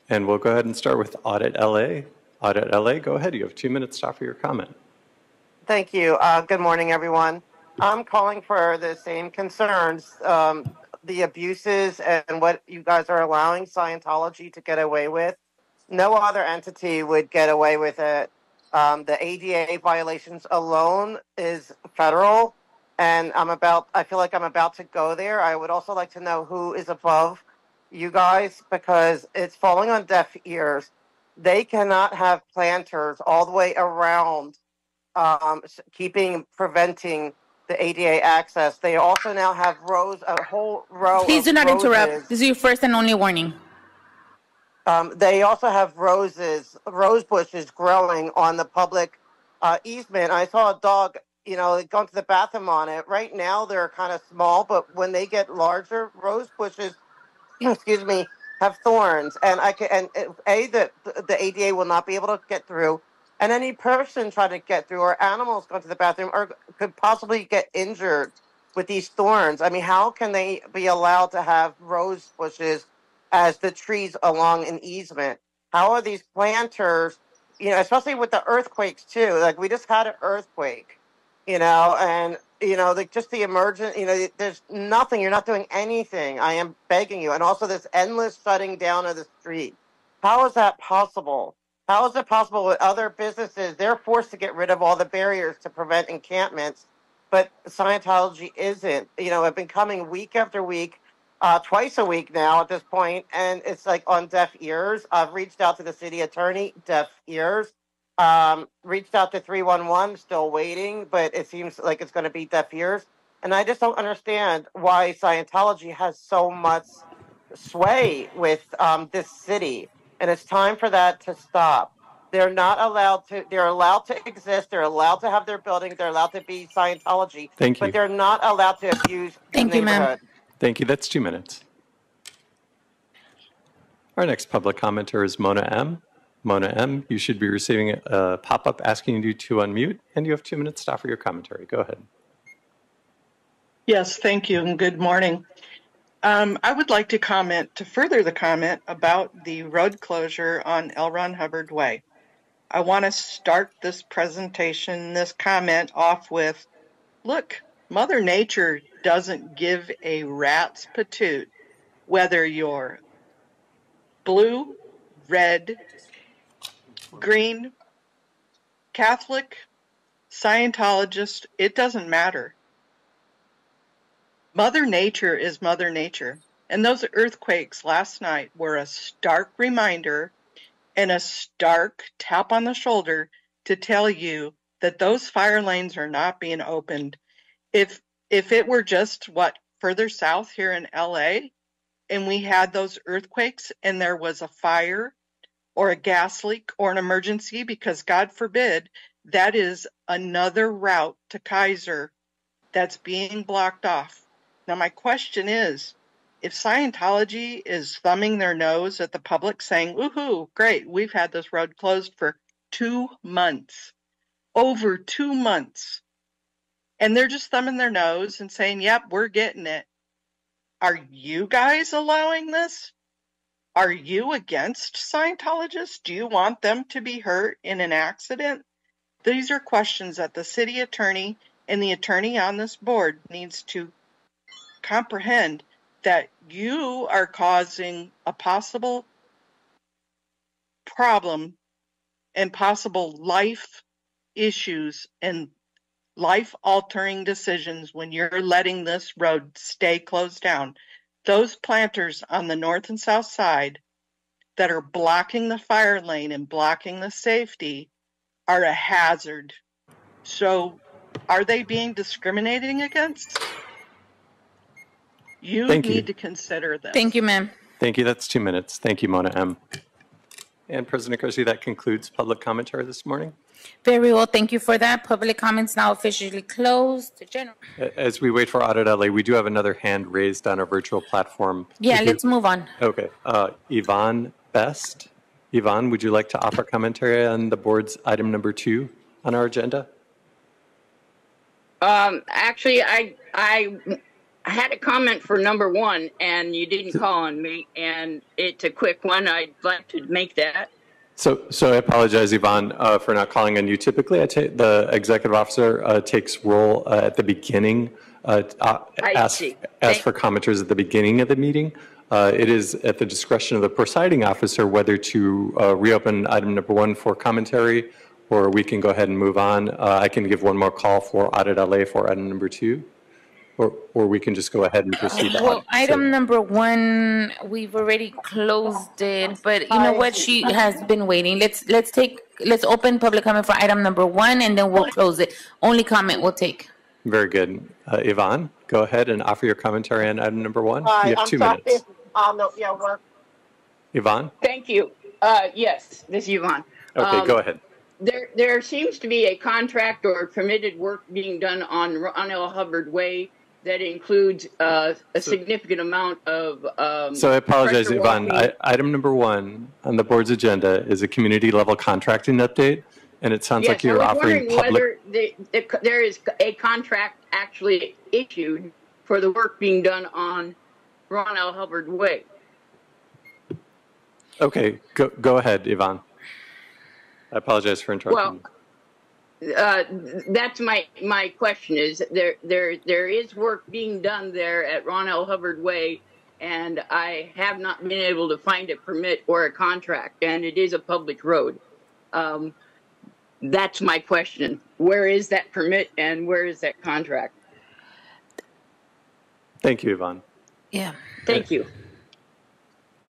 And we'll go ahead and start with AuditLA. AuditLA, go ahead. You have 2 minutes to offer your comment. Thank you. Good morning, everyone. I'm calling for the same concerns, the abuses and what you guys are allowing Scientology to get away with. No other entity would get away with it. The ADA violations alone is federal, and I feel like I'm about to go there. I would also like to know who is above you guys, because it's falling on deaf ears. They cannot have planters all the way around, preventing the ADA access. They also now have a whole row Please of do not roses. interrupt. This is your first and only warning. They also have rose bushes growing on the public easement. I saw a dog, going to the bathroom on it. Right now, they're kind of small, but when they get larger, rose bushes, excuse me, have thorns, and the ADA will not be able to get through, and any person trying to get through, or animals going to the bathroom, or could possibly get injured with these thorns. I mean, how can they be allowed to have rose bushes as the trees along an easement? How are these planters, especially with the earthquakes too? Like, we just had an earthquake, and just the emergent, there's nothing. You're not doing anything. I am begging you. And also this endless shutting down of the street. How is that possible? How is it possible with other businesses? They're forced to get rid of all the barriers to prevent encampments, but Scientology isn't. I've been coming week after week, twice a week now at this point, and it's like on deaf ears. I've reached out to the city attorney, deaf ears. Reached out to 311, still waiting, but it seems like it's going to be deaf ears. And I just don't understand why Scientology has so much sway with this city. And it's time for that to stop. They're allowed to exist. They're allowed to have their buildings. They're allowed to be Scientology. Thank you. But they're not allowed to abuse the Thank you, ma'am. neighborhood. Thank you. That's 2 minutes. Our next public commenter is Mona M. Mona M., you should be receiving a pop-up asking you to unmute, and you have 2 minutes to offer your commentary. Go ahead. Yes, thank you, and good morning. I would like to further the comment about the road closure on L. Ron Hubbard Way. I want to start this comment off with, look, Mother Nature doesn't give a rat's patoot whether you're blue, red, green, Catholic, Scientologist, it doesn't matter. Mother Nature is Mother Nature. And those earthquakes last night were a stark reminder and a stark tap on the shoulder to tell you that those fire lanes are not being opened. If it were just further south here in LA, and we had those earthquakes and there was a fire or a gas leak or an emergency, because God forbid, that is another route to Kaiser that's being blocked off. Now, my question is, if Scientology is thumbing their nose at the public saying, woohoo, great, we've had this road closed for 2 months, over 2 months, and they're just thumbing their nose and saying, yep, we're getting it. Are you guys allowing this? Are you against Scientologists? Do you want them to be hurt in an accident? These are questions that the city attorney and the attorney on this board needs to comprehend, that you are causing a possible problem and possible life issues and life-altering decisions when you're letting this road stay closed down. Those planters on the north and south side that are blocking the fire lane and blocking the safety are a hazard. So are they being discriminating against? You need to consider this. Thank you, ma'am. Thank you. That's 2 minutes. Thank you, Mona M. And President Garcia, that concludes public commentary this morning. Very well. Thank you for that. Public comments now officially closed. General. As we wait for AuditLA, we do have another hand raised on our virtual platform. Yeah, let's move on. Okay. Yvonne Best. Yvonne, would you like to offer commentary on the board's item number 2 on our agenda? Actually, I I had a comment for number one, and you didn't call on me, and it's a quick one. I'd like to make that. So I apologize, Yvonne, for not calling on you. Typically, the executive officer takes roll at the beginning, ask for commenters at the beginning of the meeting. It is at the discretion of the presiding officer whether to reopen item number one for commentary, or we can go ahead and move on. I can give one more call for AuditLA for item number two. Or we can just go ahead and proceed. Well, item number one, we've already closed it, but you know what? She has been waiting. Let's open public comment for item number one, and then we'll close it. Only comment we'll take. Very good. Yvonne, go ahead and offer your commentary on item number one. You have 2 minutes. No, yeah, we're... Yvonne? Thank you. Yes, this is Yvonne. Okay, go ahead. There seems to be a contract or permitted work being done on Ron L. Hubbard Way that includes a significant amount of so I apologize, Yvonne. Item number one on the board's agenda is a community level contracting update, and it sounds like you're offering public. Whether there is a contract actually issued for the work being done on Ron L. Hubbard Way. Okay, go ahead, Yvonne. I apologize for interrupting. Well, that's my question is there is work being done there at Ron L. Hubbard Way, and I have not been able to find a permit or a contract, and it is a public road. That's my question. Where is that permit and where is that contract? Thank you, Yvonne. Yeah. Thank you.